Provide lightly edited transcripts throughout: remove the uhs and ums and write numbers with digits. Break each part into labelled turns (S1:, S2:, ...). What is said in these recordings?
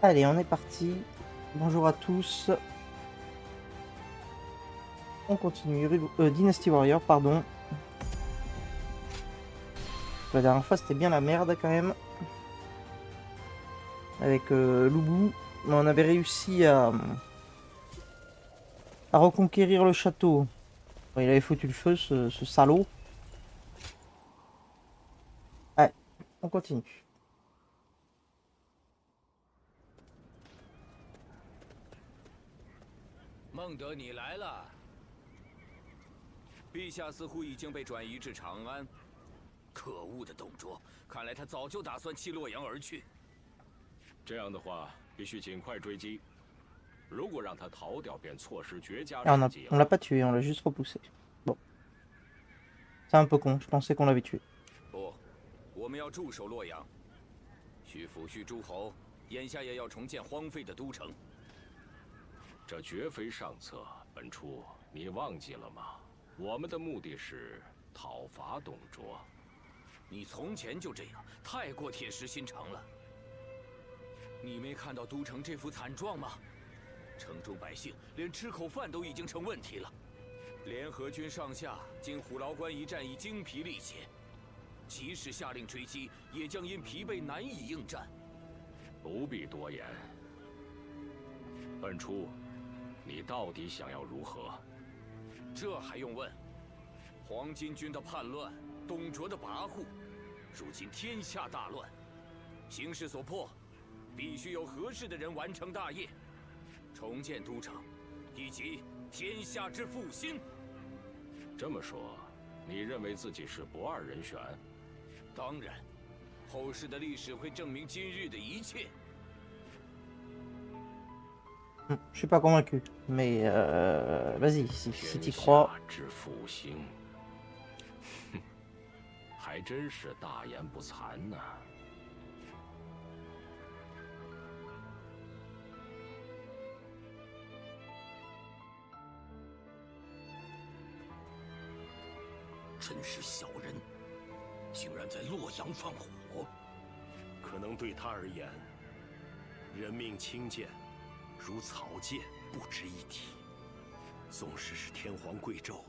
S1: Allez, on est parti. Bonjour à tous. On continue. Dynasty Warrior, pardon. La dernière fois, c'était bien la merde quand même. Avec Loubou. Mais on avait réussi à reconquérir le château. Bon, il avait foutu le feu, ce salaud. Allez, on continue.
S2: 孟德，你来了。陛下似乎已经被转移至长安。可恶的董卓，看来他早就打算弃洛阳而去。
S3: 这样的话，必须尽快追击。如果让他逃掉，便错失绝佳
S1: Ah,
S3: 时机
S1: on
S3: 了。
S1: l'a pas tué, on l'a juste repoussé. Bon. C'est un peu con, je pensais qu'on l'avait tué.
S2: 不，我们要驻守洛阳，需抚恤诸侯。眼下也要重建荒废的都城。
S3: 这绝非上策，本初，你忘记了吗？我们的目的是讨伐董卓。
S2: 你从前就这样，太过铁石心肠了。你没看到都城这副惨状吗？城中百姓连吃口饭都已经成问题了。联合军上下经虎牢关一战已精疲力竭，即使下令追击，也将因疲惫难以应战。
S3: 不必多言。本初，你到底想要如何？
S2: 这还用问？黄巾军的叛乱，董卓的跋扈，如今天下大乱，形势所迫，必须有合适的人完成大业，重建都城，以及天下之复兴。
S3: 这么说，你认为自己是不二人选？
S2: 当然，后世的历史会证明今日的一切。
S1: Je suis pas convaincu. Mais vas-y, si t'y crois.
S3: 天下之复兴，还真是大言不惭呢。
S2: 真是小人，竟然在洛阳放火。
S4: 可能对他而言，人命轻贱，如草芥，不值一提。纵使是天皇贵胄，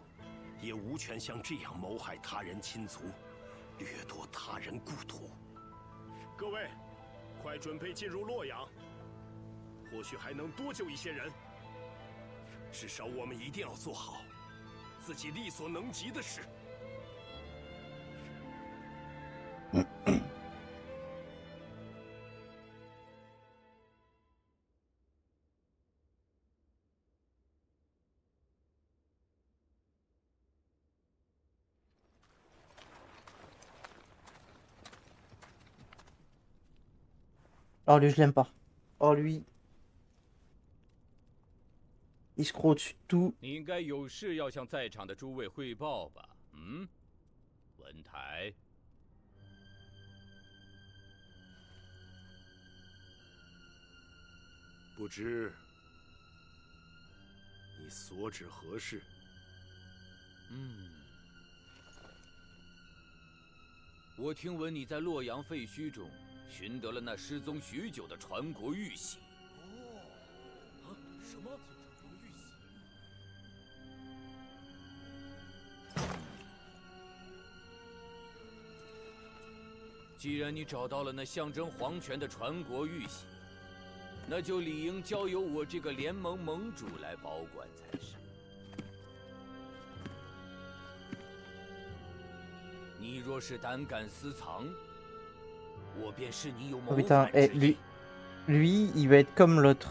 S4: 也无权像这样谋害他人亲族，掠夺他人故土。各位，快准备进入洛阳，或许还能多救一些人。至少我们一定要做好自己力所能及的事。
S1: Oh, lui, je l'aime pas. Oh, lui. Il se croit au-dessus de tout.
S5: 你应该有事要向在场的诸位汇报吧？嗯，文台。
S4: 不知你所指何事？
S2: 我听闻你在洛阳废墟中寻得了那失踪许久的传国玉玺。什么？既然你找到了那象征皇权的传国玉玺，那就理应交由我这个联盟盟主来保管才是。你若是胆敢私藏，我便视你有谋
S1: Oh putain,
S2: 反
S1: eh,
S2: 之意。
S1: lui, il va être comme l'autre.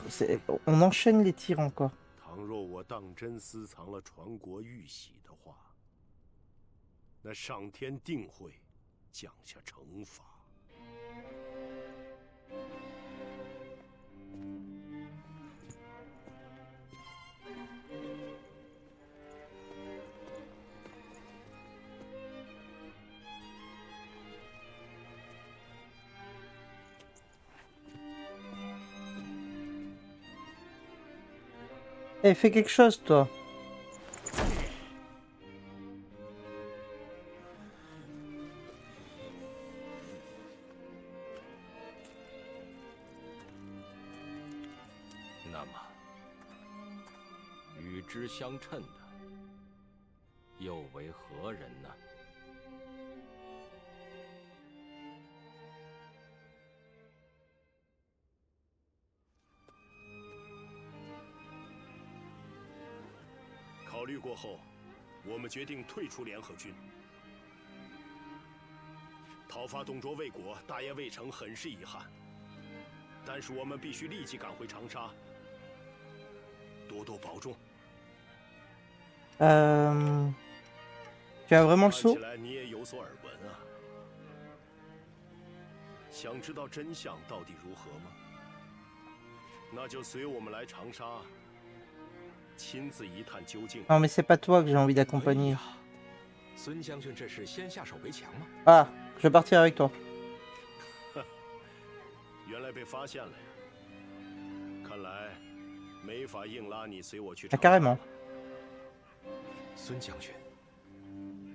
S1: On enchaîne les tirs encore.
S4: 倘若我当真私藏了传国玉玺的话，那上天定会降下惩罚。
S1: Eh, fais quelque chose, toi.
S3: 与之相称的，又为何人呢？
S4: 考虑过后，我们决定退出联合军。讨伐董卓魏国，大业未成，很是遗憾。但是我们必须立即赶回长沙，多多保重。
S1: Tu as vraiment le
S4: 看
S1: saut?
S4: 起来你也有所耳闻啊。想知道真相到底如何吗？那就随我们来长沙，亲自一探究竟。
S1: Non, mais c'est pas toi que j'ai envie d'accompagner.
S6: 孙将军这是先下手为强吗？
S1: Ah, je vais partir avec toi.
S4: 原来被发现了呀！看来没法硬拉你随我去
S1: Ah,
S4: 长沙。
S1: carrément.
S6: 孙将军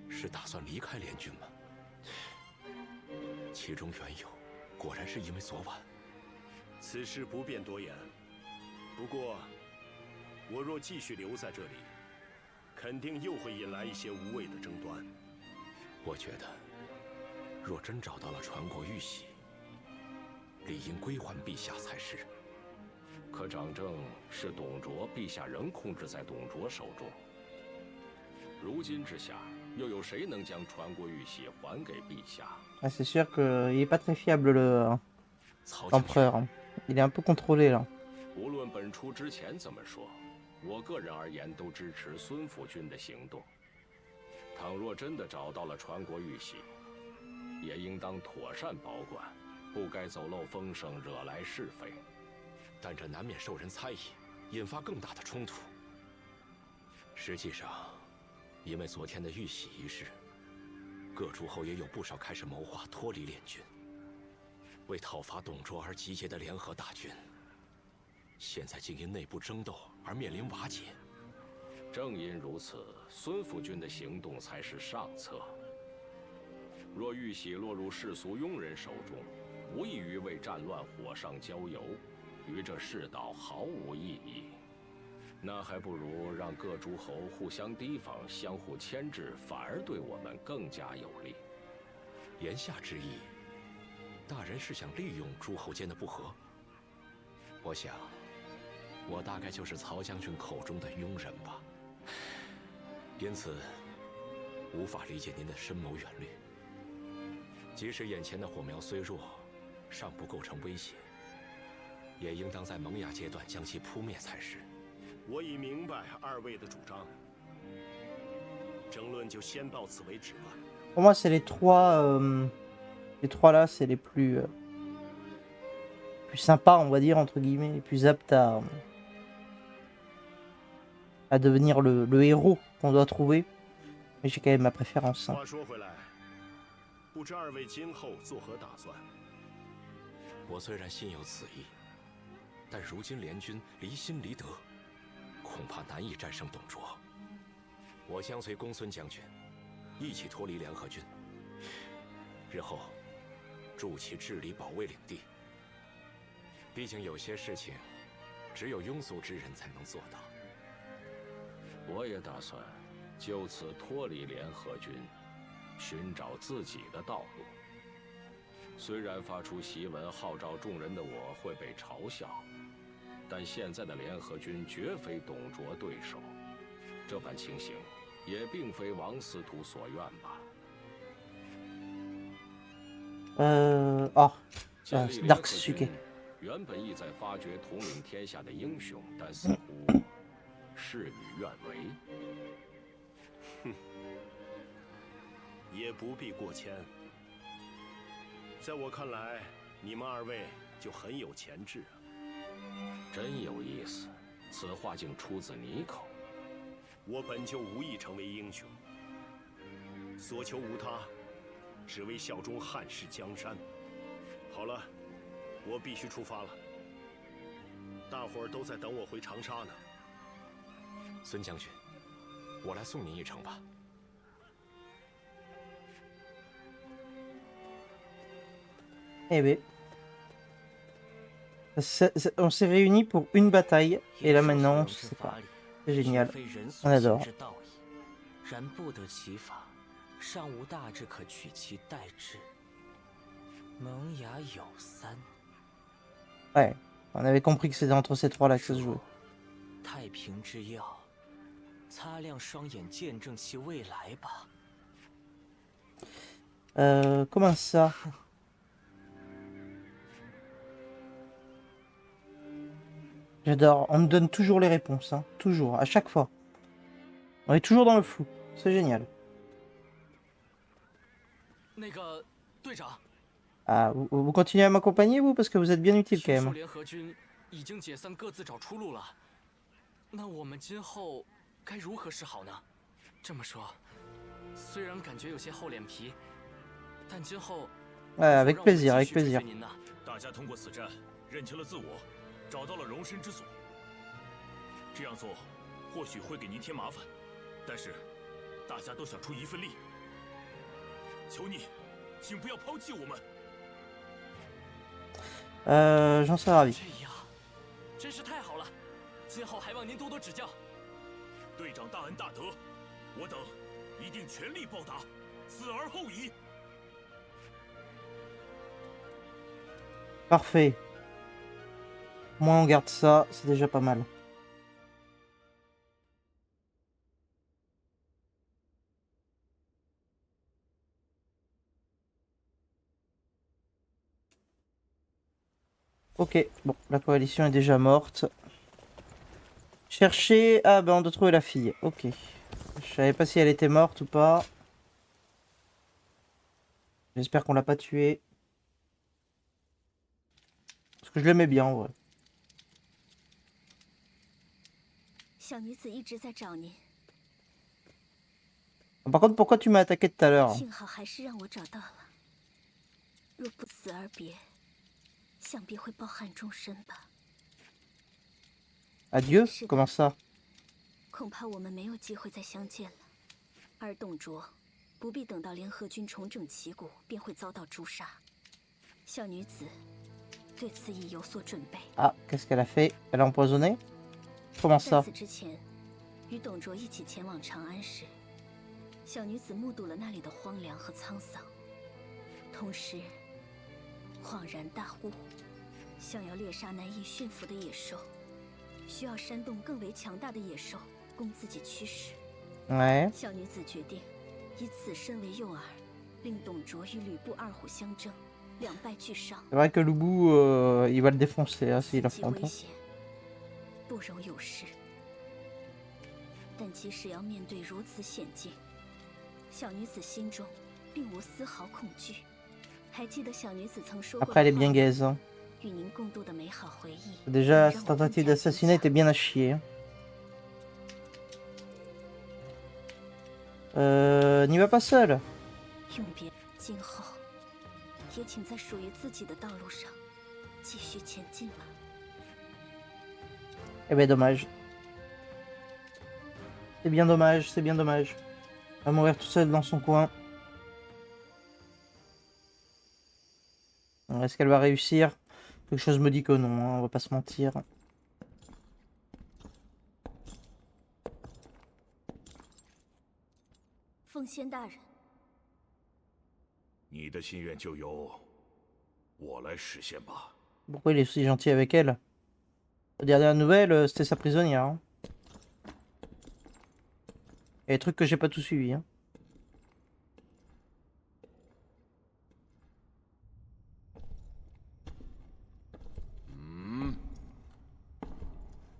S6: 是打算离开联军吗？其中缘由，果然是因为昨晚。
S4: 此事不便多言。不过，我若继续留在这里，肯定又会引来一些无谓的争端。
S6: 我觉得，若真找到了传国玉玺，理应归还陛下才是。
S3: 可掌政是董卓，陛下仍控制在董卓手中。如今之下，又有谁能将传国玉玺还给陛下？
S1: Ah, c'est sûr qu'il est pas très fiable, l'empereur. Il est un peu contrôlé là.
S3: 无论本初之前怎么说，我个人而言都支持孙府君的行动。倘若真的找到了传国玉玺，也应当妥善保管，不该走漏风声，惹来是非。
S6: 但这难免受人猜疑，引发更大的冲突。实际上，因为昨天的玉玺一事，各诸侯也有不少开始谋划脱离联军，为讨伐董卓而集结的联合大军，现在竟因内部争斗而面临瓦解。
S3: 正因如此，孙府君的行动才是上策。若玉玺落入世俗庸人手中，无异于为战乱火上浇油，于这世道毫无意义。那还不如让各诸侯互相提防，相互牵制，反而对我们更加有利。
S6: 言下之意，大人是想利用诸侯间的不和。我想，我大概就是曹将军口中的庸人吧。因此，无法理解您的深谋远虑。即使眼前的火苗虽弱，尚不构成威胁，也应当在萌芽阶段将其扑灭才是。
S4: 我已明白二位的主张，争论就先到此为止吧。
S1: Pour moi, c'est les trois là, c'est les plus sympas, on va dire entre guillemets, les plus aptes à devenir le héros qu'on doit trouver. Mais j'ai quand même ma préférence.
S4: 话说回来，不知二位今后作何打算？
S6: 我虽然心有此意，但如今联军离心离德，恐怕难以战胜董卓。我将随公孙将军一起脱离联合军，日后助其治理保卫领地。毕竟有些事情，只有庸俗之人才能做到。
S3: 我也打算就此脱离联合军，寻找自己的道路。虽然发出檄文号召众人的我会被嘲笑，但现在的联合军绝非董卓对手。这般情形，也并非王司徒所愿吧。建立联合军原本意在发掘统领天下的英雄，但似乎事与愿违。
S4: 哼，也不必过谦。在我看来，你们二位就很有潜质啊。
S3: 真有意思，此话竟出自你口。
S4: 我本就无意成为英雄，所求无他，只为效忠汉室江山。好了，我必须出发了。大伙儿都在等我回长沙呢。
S6: 孙将军，我来送您一程吧。
S1: Eh ben, on s'est réunis pour une bataille et là maintenant, je sais pas. C'est génial.
S7: 非人
S1: On
S7: 所
S1: adore.
S7: 行之道矣，然不得其法，尚无大志可取其代之。萌芽有三，
S1: Ouais, on avait compris que c'était entre ces trois-là que ça se jouait.
S7: 太平之药，擦亮双眼，见证其未来吧。
S1: Comment ça? J'adore, on me donne toujours les réponses, hein. Toujours, à chaque fois. On est toujours dans le flou, c'est génial.
S8: 那个队长，
S1: Ah, vous continuez à m'accompagner, vous? Parce que vous êtes bien utile quand
S8: 听说
S1: même.
S8: 联合军已经解散，各自找出路了。那我们今后该如何是好呢？这么说，虽然感觉有些厚脸皮，但今后
S1: Ouais, avec plaisir, avec plaisir.
S8: 您呢？
S4: 大家通过此战认清了自我，找到了容身之所。这样做或许会给您添麻烦，但是大家都想出一份力。求你，请不要抛弃我们。
S1: J'en serais ravi.
S8: 这样，真是太好了！今后还望您多多指教。
S4: 队长大恩大德，我等一定全力报答，死而后已。
S1: Parfait. Moi, on garde ça, c'est déjà pas mal. Ok, bon, la coalition est déjà morte. Chercher... Ah, ben on doit trouver la fille. Ok. Je savais pas si elle était morte ou pas. J'espère qu'on l'a pas tuée. Parce que je l'aimais bien, ouais.
S9: 小女子一直在找您，
S1: Par contre, pourquoi tu m'as attaqué tout à l'heure?
S9: 幸好还是让我找到了。若不辞而别，想必会抱憾终身吧。
S1: Adieu?
S9: 是的。
S1: Comment ça?
S9: 恐怕我们没有机会再相见了。而董卓不必等到联合军重整旗鼓，便会遭到诛杀。小女子对此已有所准备。
S1: Ah, qu'est-ce qu'elle a fait? Elle a empoisonné? Comment
S9: 在
S1: ça?
S9: 此之前，与董卓一起前往长安时，小女子目睹了那里的荒凉和沧桑，同时恍然大悟：想要猎杀难以驯服的野兽，需要煽动更为强大的野兽供自己驱使。
S1: Ouais.
S9: 小女子决定以此身为诱饵，令董卓与吕布二虎相争，两败俱伤。
S1: C'est vrai que Loubou, il va le défoncer hein, s'il
S9: 此际
S1: affronte.
S9: 危险，不容有失。但即使要面对如此险境，小女子心中并无丝毫恐惧。还记得小女子曾说过
S1: Après, elle
S9: 的
S1: est bien
S9: 话吗？
S1: gaze. Hein.
S9: 与您共度的美好回忆。
S1: Déjà,
S9: 让
S1: cette
S9: 我更
S1: tentative
S9: 加
S1: d'assassinat
S9: 坚
S1: était bien à chier. Hein. N'y va pas seul.
S9: 强永别。今后也请在属于自己的道路上继续前进吧。
S1: Eh ben dommage. C'est bien dommage, c'est bien dommage. Elle va mourir tout seul dans son coin. Est-ce qu'elle va réussir? Quelque chose me dit que non, hein, on va pas se mentir.
S9: 奉先大人，
S4: 你的心愿就由我来实现吧。
S1: Pourquoi il est aussi gentil avec elle? Aux dernières nouvelles, c'était sa prisonnière. Hein. Il y a des trucs que j'ai pas tout suivi. Hein.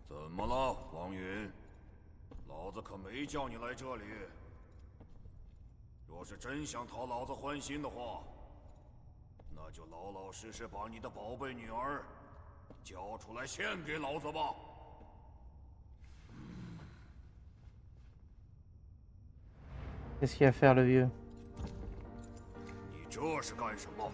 S2: 怎么了，王云？老子可没叫你来这里。若是真想讨老子欢心的话，那就老老实实把你的宝贝女儿交出来献给老子吧。
S1: Qu'est-ce qu'il va faire le vieux?
S2: 你这是干什么？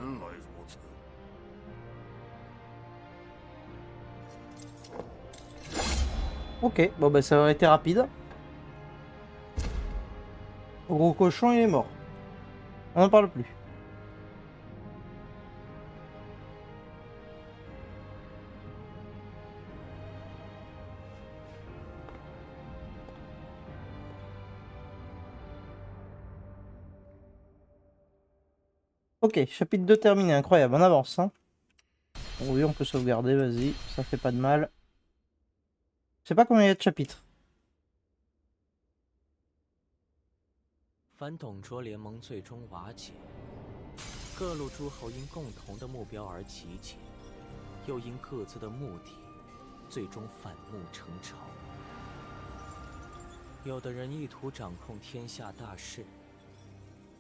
S2: 原来如此。
S1: Ok, bon bah ça aurait été rapide. Gros cochon, il est mort. On n'en parle plus. Ok, chapitre 2 terminé, incroyable, on avance. Hein. Oui, on peut sauvegarder, vas-y, ça fait pas de mal. Je sais pas combien il y a de chapitres.
S7: 反董卓联盟最终瓦解，各路诸侯因共同的目标而集结，又因各自的目的，最终反目成仇。有的人意图掌控天下大事，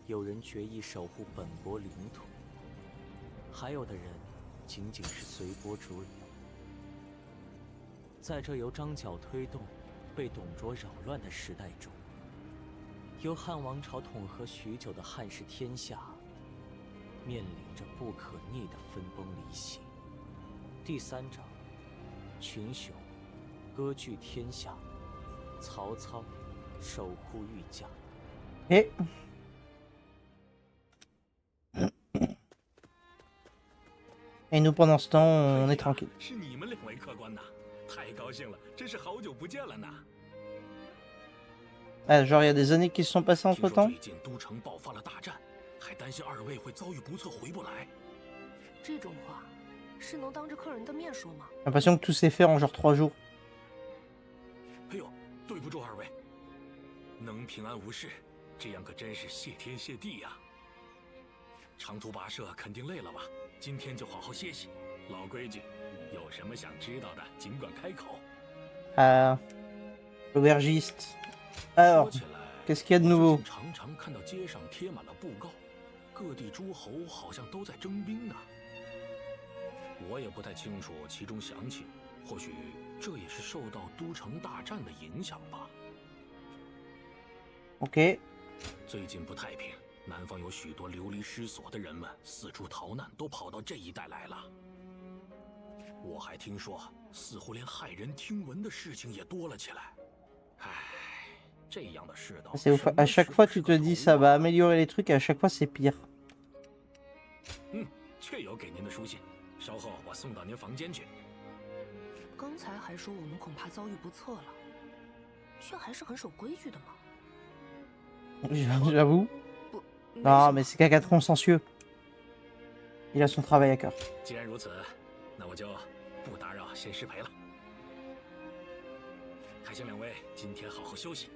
S7: 有人决意守护本国领土，还有的人仅仅是随波逐流。在这由张角推动、被董卓扰乱的时代中，由汉王朝统合许久的汉室天下，面临着不可逆的分崩离析。第3章，群雄割据天下，曹操守护御驾。
S1: Et Et nous pendant ce temps, on est tranquille.
S4: 是你们2位客官呐，太高兴了，真是好久不见了呢。
S1: Ah, genre il y a des années qui se sont passées entre temps.
S4: 最近都城爆发了大战，还担心2位会遭遇不测回不来。
S10: 这种话是能当着客人的面说吗？
S1: J'ai l'impression que tout s'est fait en genre 3 jours.
S4: 哎呦，对不住2位，能平安无事，这样可真是谢天谢地呀。长途跋涉肯定累了吧？今天就好好歇息。老规矩，有什么想知道的尽管开口。
S1: L'aubergiste. Alors, qu'est-ce qu'il y a de nouveau?
S4: 常常看到街上贴满了布告，各地诸侯好像都在征兵呢。我也不太清楚其中详情，或许这也是受到都城大战的影响吧。
S1: Ok.
S4: 最近不太平，南方有许多流离失所的人们四处逃难，都跑到这一带来了。我还听说，似乎连骇人听闻的事情也多了起来。唉。
S1: C'est ouf. À chaque fois, tu te dis ça va améliorer les trucs, et à chaque fois, c'est pire.
S4: 确有给您的书信，稍后我送到您房间去。
S10: 刚才还说我们恐怕遭遇不测了，却还是很守规矩的嘛。
S1: J'avoue. Non, mais c'est quelqu'un de consciencieux. Il a son travail à cœur.
S4: 既然如此，那我就不打扰先师培了。还请2位今天好好休息。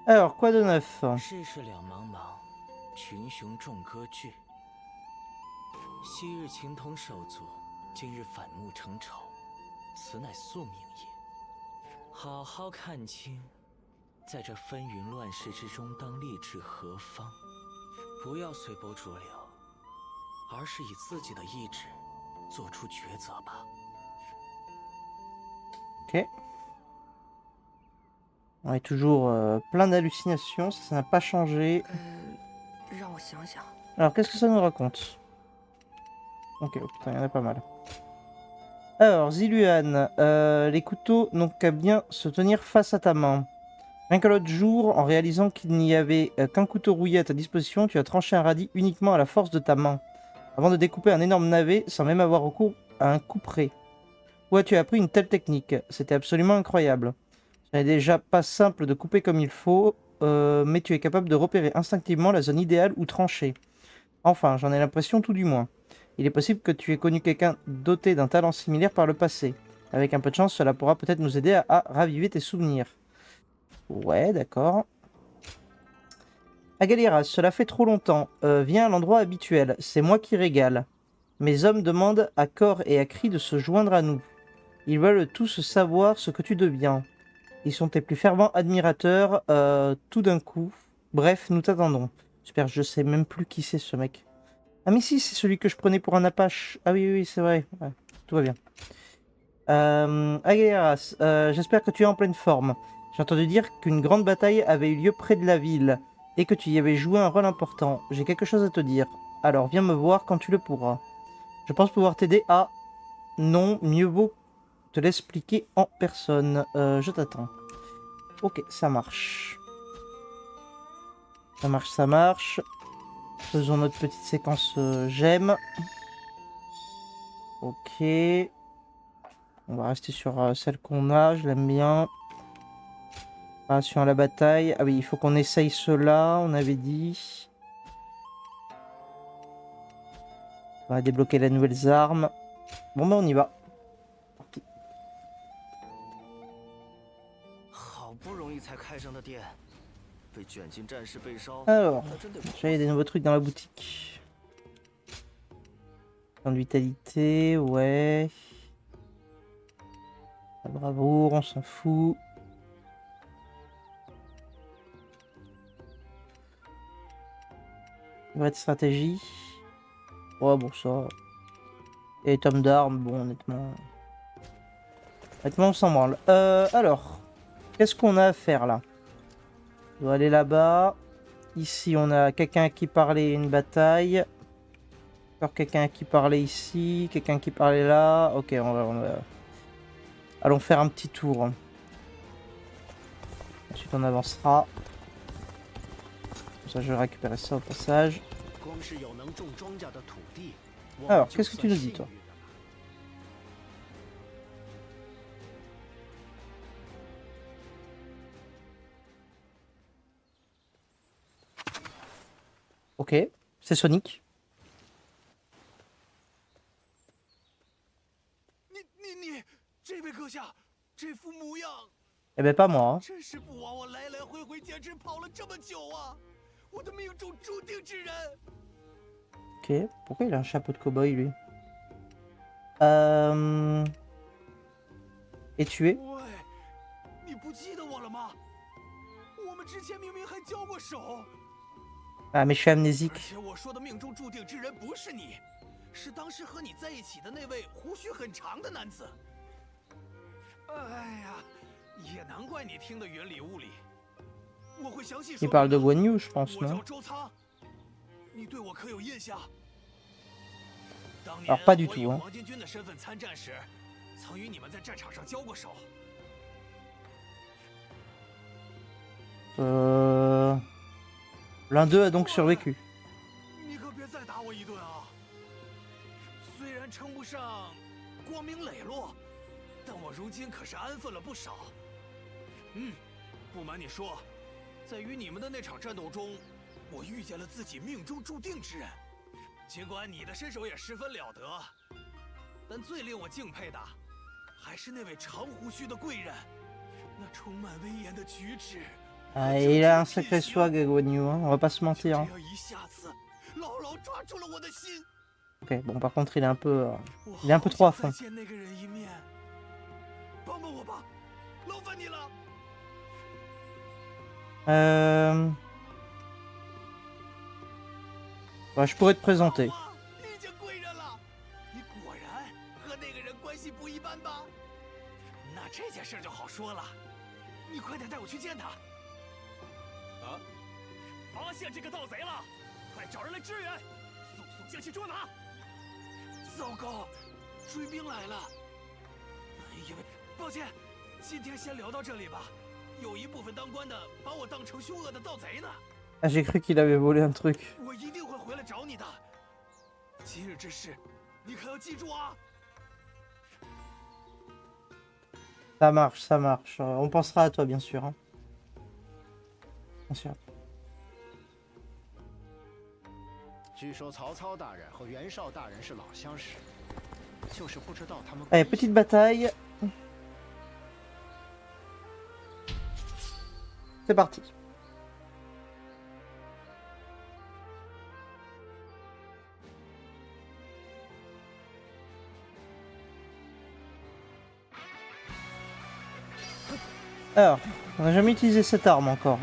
S1: Alors, quoi de neuf?
S7: 世事两茫茫，群雄众割据。昔日情同手足，今日反目成仇，此乃宿命也。好好看清，在这纷纭乱世之中，当立志何方？不要随波逐流，而是以自己的意志做出抉择吧。
S1: Ok. On est toujours plein d'hallucinations, ça n'a pas changé.
S10: 让我想想。
S1: Alors, qu'est-ce que ça nous raconte? Ok, oh putain, il y en a pas mal. Alors, Ziluan, les couteaux n'ont qu'à bien se tenir face à ta main. Rien que l'autre jour, en réalisant qu'il n'y avait qu'un couteau rouillé à ta disposition, tu as tranché un radis uniquement à la force de ta main, avant de découper un énorme navet sans même avoir recours à un couperet. Où as-tu appris une telle technique? C'était absolument incroyable. Ce n'est déjà pas simple de couper comme il faut, mais tu es capable de repérer instinctivement la zone idéale où trancher. Enfin, j'en ai l'impression tout du moins. Il est possible que tu aies connu quelqu'un doté d'un talent similaire par le passé. Avec un peu de chance, cela pourra peut-être nous aider à raviver tes souvenirs. Ouais, d'accord. Agaliras, cela fait trop longtemps. Viens à l'endroit habituel. C'est moi qui régale. Mes hommes demandent à corps et à cri de se joindre à nous. Ils veulent tous savoir ce que tu deviens. Ils sont tes plus fervents admirateurs, tout d'un coup. Bref, nous t'attendons. Super, je sais même plus qui c'est ce mec. Ah mais si, c'est celui que je prenais pour un Apache. Ah oui, oui, c'est vrai. Ouais, tout va bien. Agaliras, j'espère que tu es en pleine forme. J'ai entendu dire qu'une grande bataille avait eu lieu près de la ville. et que tu y avais joué un rôle important. J'ai quelque chose à te dire. Alors viens me voir quand tu le pourras. Je pense pouvoir t'aider à... Non, mieux vaut te l'expliquer en personne. Je t'attends. Ok, ça marche. Ça marche, ça marche. Faisons notre petite séquence j'aime. Ok. On va rester sur celle qu'on a, je l'aime bien. Préparation à la bataille. Ah oui, il faut qu'on essaye cela, on avait dit. On va débloquer les nouvelles armes. Bon bah on y va. Parti.
S7: 好不容易才开上的店，被卷进战事被烧。
S1: Alors, déjà il y a des nouveaux trucs dans la boutique. Plan de vitalité, ouais. La bravoure, on s'en fout. Livret de stratégie. Ouais, bon, ça. Et les tomes d'armes, bon, honnêtement. Honnêtement, on s'en branle. Alors, qu'est-ce qu'on a à faire là? On doit aller là-bas. Ici, on a quelqu'un qui parlait une bataille. Encore quelqu'un qui parlait ici. Quelqu'un qui parlait là. Ok, on va... Allons faire un petit tour. Ensuite, on avancera. Comme ça, je vais récupérer ça au passage. Alors, qu'est-ce que tu nous dis, toi? Ok, c'est Sonic. Eh ben pas moi. Hein. Ok, pourquoi il a un chapeau de cow-boy lui? Et tué? Ah mais je suis amnésique.
S2: 是当时和你在一起的那位胡须很长的男子。哎呀，也难怪你听得云里雾里。我会详细说。
S1: Il parle de Guan Yu, je pense,
S2: 我
S1: non?
S2: 叫周仓，你对我可有印象？当年
S1: Alors pas du
S2: 我以
S1: tout. Hein.
S2: 黄巾军的身份参战时，曾与你们在战场上交过手。
S1: L'un d'eux a donc survécu.
S2: 你可别再打我一顿啊！ 虽然称不上光明磊落，但我如今可是安分了不少。不瞒你说，在与你们的那场战斗中，我遇见了自己命中注定之人。尽管你的身手也十分了得，但最令我敬佩的，还是那位长胡须的贵人，那充满威严的举止。
S1: Ah, il a un sacré swag, Guan Yu, hein, on va pas se mentir. Hein.
S2: 一下子，牢牢抓住了我的心。
S1: Ok, bon par contre il est un peu trop à fond. Ouais, je pourrais te présenter.
S2: Ah, 糟糕，追兵来了！因为抱歉，今天先聊到这里吧。有一部分当官的把我当成凶恶的盗贼呢。
S1: Ah, j'ai cru qu'il avait volé un truc.
S2: 我一定会回来找你的。今日之事，你可要记住啊！
S1: Ça marche, ça marche. On pensera à toi, bien sûr. Hein. Bien sûr.
S11: 据说曹操大人和袁绍大人是老相识，就是不知道他们。
S1: Allez, petite bataille. C'est parti. Alors, on n'a jamais utilisé cette arme encore.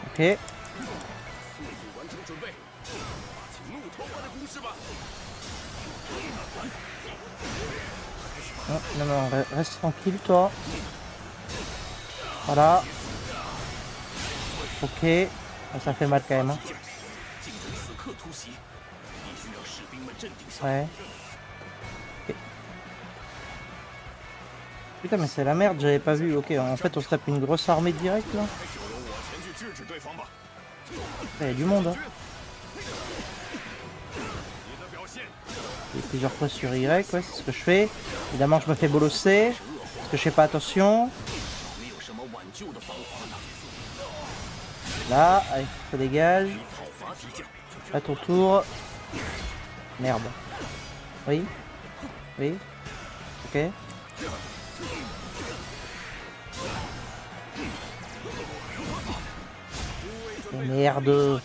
S1: Ok. Non, non, non, reste tranquille toi. Voilà. Ok. Ça fait mal quand même. Hein. Ouais. Okay. Putain mais c'est la merde, j'avais pas vu. Ok, en fait on se tape une grosse armée direct là. Il y a du monde. Hein. Il y a plusieurs fois sur Y, ouais, c'est ce que je fais. Évidemment je me fais bolosser. Parce que je fais pas attention. Là, allez, ça dégage. À ton tour. Merde. Oui. Oui. Ok. Oh, merde.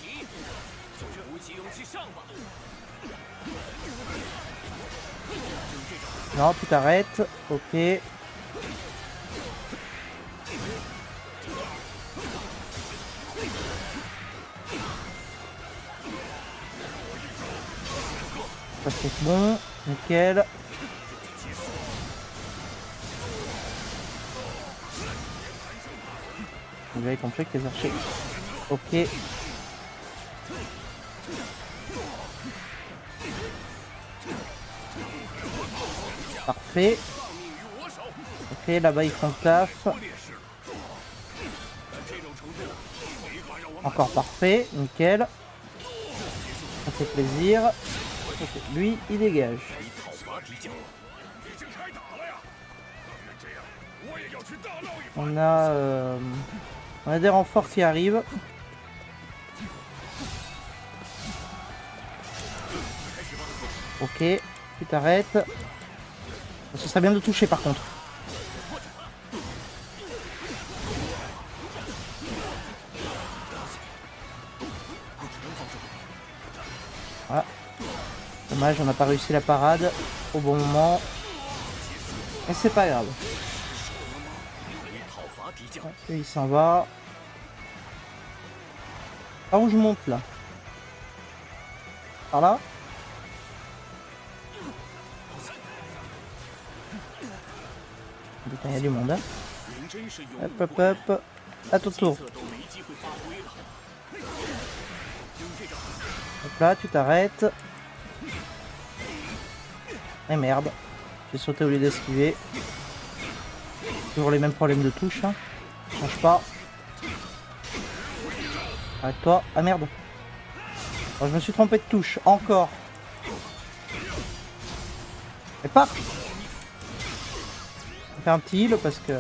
S1: Non, tu t'arrêtes. Ok. Ça c'est bon, nickel. Vous avez compris que les archers. Ok. Parfait. Ok, là-bas ils font le taf. Encore parfait, nickel. Ça fait plaisir. Okay, lui, il dégage. On a des renforts qui arrivent. Ok, tu t'arrêtes. Ce serait bien de toucher par contre. Voilà. Dommage, on n'a pas réussi la parade au bon moment. Mais c'est pas grave. Ouais, il s'en va. Par où je monte là? Par là? Putain, il y a du monde. Hein. Hop hop hop. À ton tour. Hop là, tu t'arrêtes. Et merde. J'ai sauté au lieu d'esquiver. Toujours les mêmes problèmes de touche. Hein. Change pas. Arrête-toi. Ah merde. Oh, je me suis trompé de touche. Encore. Et part. On fait un petit heal parce que...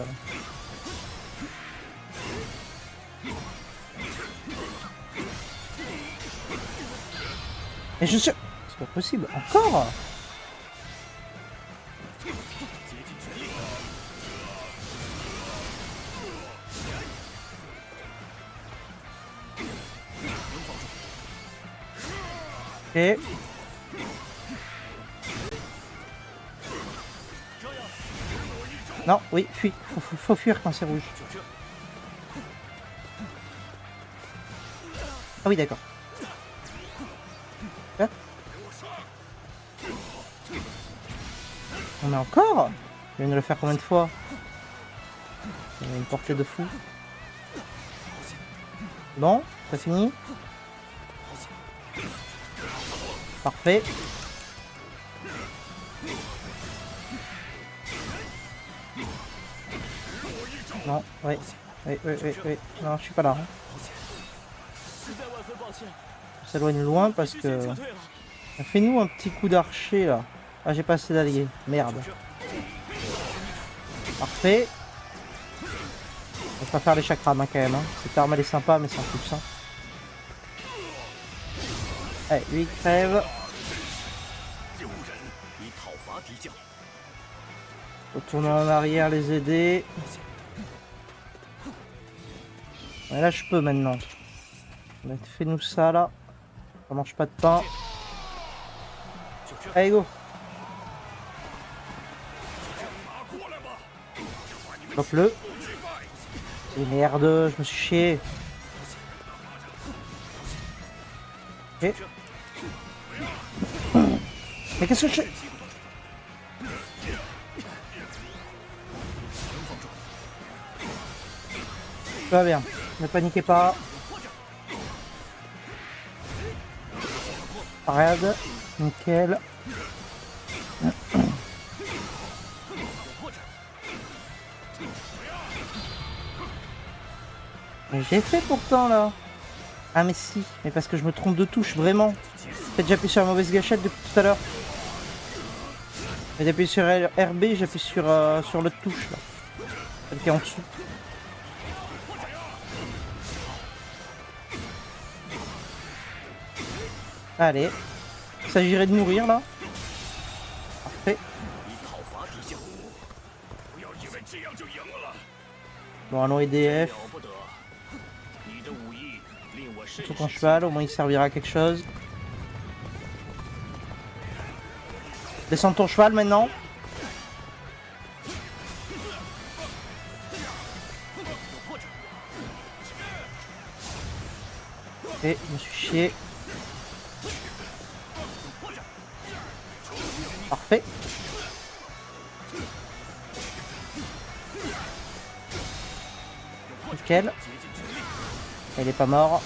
S1: Mais je suis... C'est pas possible. Encore. Ok. Non, oui, fuis. Faut fuir quand c'est rouge. Ah oui, d'accord. Hein? On est encore? Je viens de le faire combien de fois? Il y a une portée de fou. Bon, ça finit. Parfait. Non, oui. Oui. Non, je suis pas là. Hein. On s'éloigne loin parce que... Fais-nous un petit coup d'archer là. Ah, j'ai pas assez d'alliés. Merde. Parfait. On va pas faire les chakrams hein, quand même. Hein. Cette arme elle est sympa mais sans plus. Hein. Allez, lui il crève. Retourner en arrière, les aider. Ouais, là je peux maintenant. Fais-nous ça là. Ça mange pas de pain. Allez go. Bloque-le. Et merde, je me suis chié. Ok. Mais qu'est-ce que je... Tout va bien. Ne paniquez pas. Parade. Nickel. Mais j'ai fait pourtant là. Ah mais si, mais parce que je me trompe de touche, vraiment. En fait j'appuie sur la mauvaise gâchette depuis tout à l'heure. J'appuie sur RB, j'appuie sur l'autre touche là. Celle qui est en dessous. Allez. Il s'agirait de mourir là. Parfait. Bon, allons EDF. Sur ton cheval, au moins il servira à quelque chose. Descends ton cheval maintenant. Et je me suis chié. Parfait. Nickel. Il est pas mort.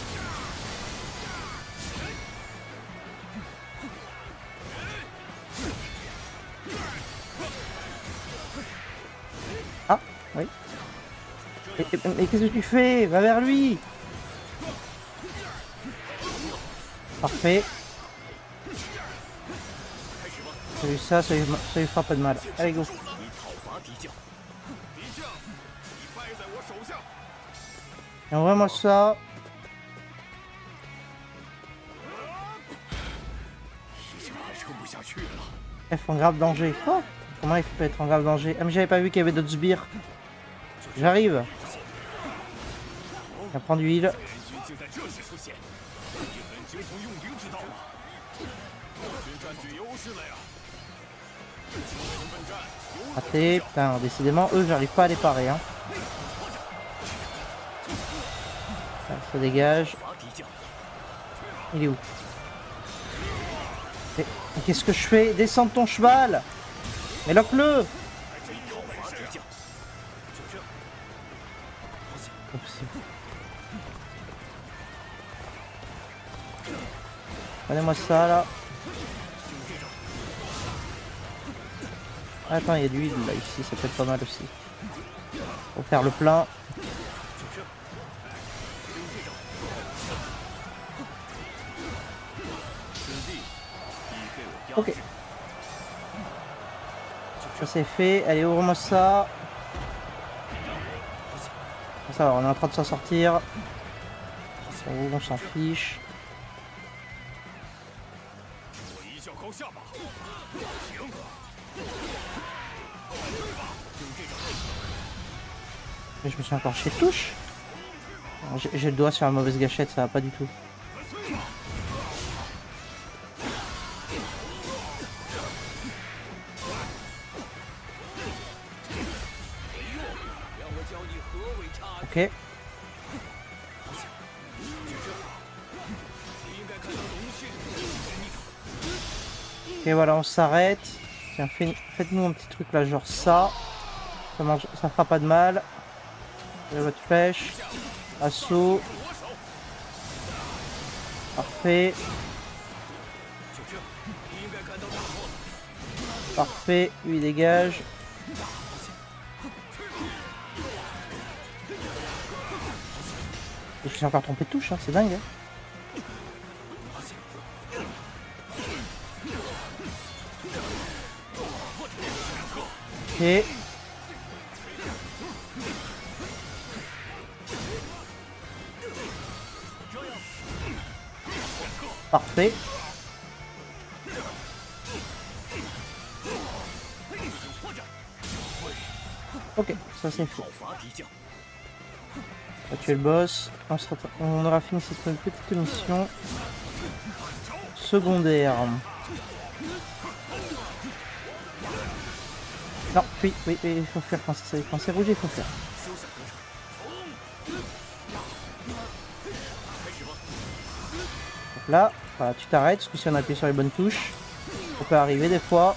S1: Ah, oui. Mais qu'est-ce que tu fais? Va vers lui. Parfait. Ça lui fera pas de mal. Allez, go. Et envoie-moi ça. F en grave danger. Oh, comment il peut être en grave danger? Ah mais j'avais pas vu qu'il y avait d'autres sbires. J'arrive. On prend du heal. Raté, putain, décidément, eux, j'arrive pas à les parer. Hein. Ça dégage. Il est où? Mais qu'est-ce que je fais? Descends de ton cheval! Mais lock-le! Prenez-moi ça là. Attends, il y a de l'huile là ici, ça peut être pas mal aussi. Faut faire le plein. Ok. Ça c'est fait. Allez, ouvre-moi ça. Ça va, on est en train de s'en sortir. On s'en fiche. Mais je me suis encore chez touche. J'ai le doigt sur la mauvaise gâchette, ça va pas du tout. Ok. Ok, voilà, on s'arrête. Tiens, faites-nous un petit truc là, genre ça. Ça fera pas de mal. Votre flèche. Assaut. Parfait. Parfait, lui dégage. Je suis encore trompé de touche, hein, c'est dingue. Hein. Ok. Parfait. Ok, ça c'est fait. On va tuer le boss. On aura fini cette petite mission secondaire. Non, oui, il faut faire quand c'est rouge, il faut faire. Donc là, voilà, tu t'arrêtes, parce que si on appuie sur les bonnes touches, ça peut arriver des fois.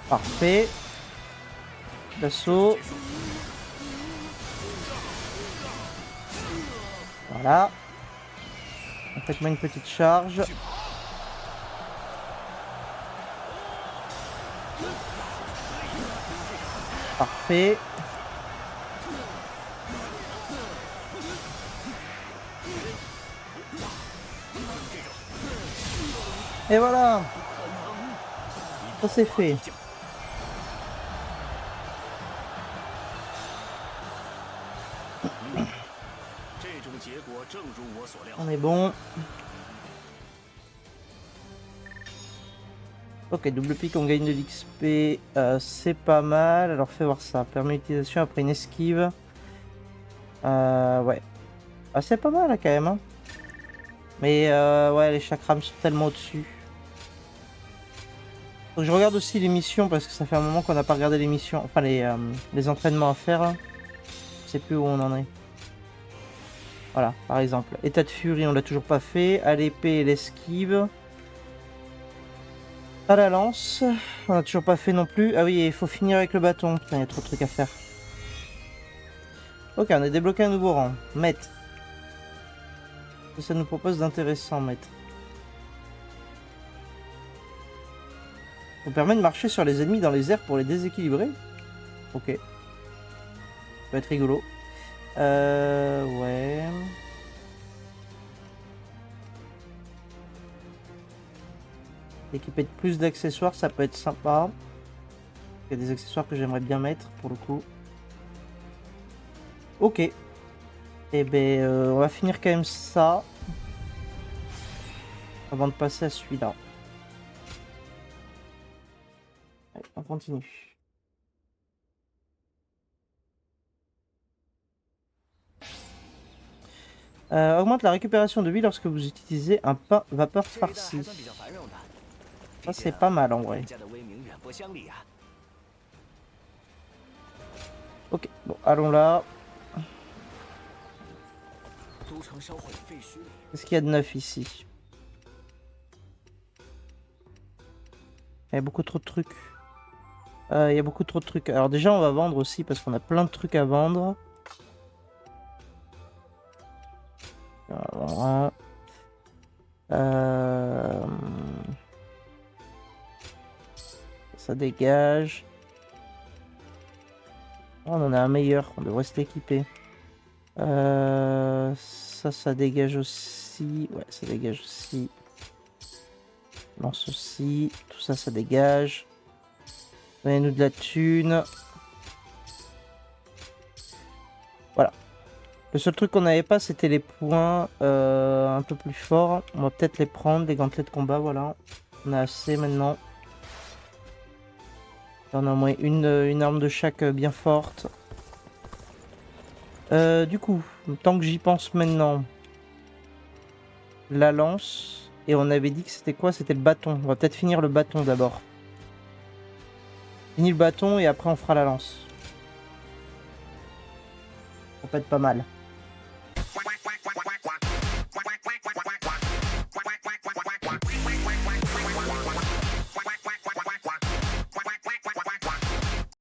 S1: Parfait. D'assaut. Voilà. Faites-moi une petite charge. Parfait. Et voilà. Ça c'est fait. On est bon. Ok, double pique, on gagne de l'XP. C'est pas mal. Alors fais voir ça. Permet l'utilisation après une esquive. Ouais. Ah, c'est pas mal là quand même. Hein. Mais ouais, les chakrams sont tellement au-dessus. Faut que je regarde aussi les missions parce que ça fait un moment qu'on n'a pas regardé les missions. Enfin, les entraînements à faire. Hein. Je sais plus où on en est. Voilà, par exemple. État de furie, on l'a toujours pas fait. À l'épée et l'esquive. À la lance, on a toujours pas fait non plus. Ah oui, il faut finir avec le bâton. Putain, il y a trop de trucs à faire. Ok, on a débloqué un nouveau rang. Maître. Qu'est-ce que ça nous propose d'intéressant, maître? On permet de marcher sur les ennemis dans les airs pour les déséquilibrer. Ok. Ça va être rigolo. Ouais. Équipé de plus d'accessoires, ça peut être sympa. Il y a des accessoires que j'aimerais bien mettre pour le coup. Ok. Et ben on va finir quand même ça. Avant de passer à celui-là. Allez, on continue. Augmente la récupération de vie lorsque vous utilisez un pain vapeur farci. Ça c'est pas mal en vrai. Ok, bon, allons là. Qu'est-ce qu'il y a de neuf ici? Il y a beaucoup trop de trucs. Il y a beaucoup trop de trucs. Alors déjà on va vendre aussi parce qu'on a plein de trucs à vendre. Voilà. Ça dégage. Oh, on en a un meilleur, on devrait se l'équiper. Ça dégage aussi. Ouais, ça dégage aussi. Lance aussi. Tout ça, ça dégage. Donnez-nous de la thune. Voilà. Le seul truc qu'on n'avait pas, c'était les points un peu plus forts. On va peut-être les prendre, les gantelets de combat, voilà. On a assez maintenant. On a au moins une arme de chaque bien forte. Du coup, tant que j'y pense maintenant, la lance. Et on avait dit que c'était quoi? C'était le bâton. On va peut-être finir le bâton d'abord. Fini le bâton et après on fera la lance. Ça peut être pas mal.